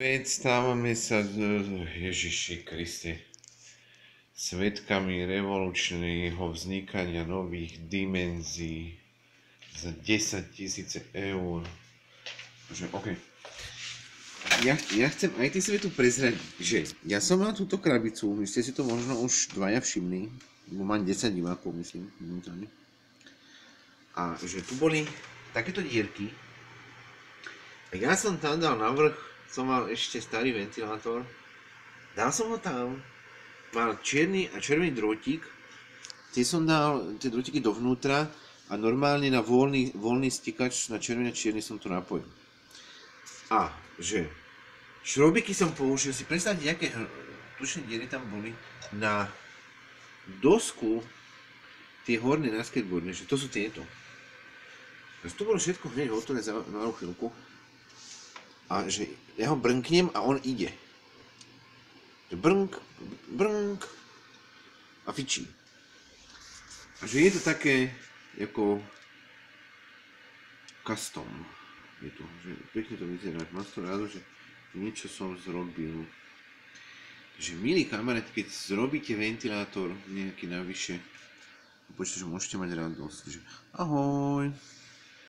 Stávame sa, Ježiši Kriste, svedkami revolučného vznikania nových dimenzií za 10 000 eur. OK. Ja chcem aj ty sebe tu prezrať, že ja som mal túto krabicu, vy ste si to možno už dvaja všimli, bo mám 10 divákov, myslím, momentálne. A že tu boli takéto dierky. A ja som tam dal navrch, som mal ešte starý ventilátor, dal som ho tam, mal čierny a červený drôtik, tie som dal tie drôtiky dovnútra a normálne na voľný stekač na červený a čierny som to napojil. A že šrobiky som použil, si predstavte, aké tučné diery tam boli na dosku, tie horné na skateboardne, že to sú tieto. To bolo všetko hneď hotové za malú chvíľku. A že ja ho brnknem a on ide. Brnk, brnk a fičí. A že je to také ako custom. Je to, že pekne to vyzerá. Mám to rád, že niečo som zrobil. Takže milí kamaráti, keď zrobíte ventilátor nejaký navyše, počujte, že môžete mať radosť. Ahoj.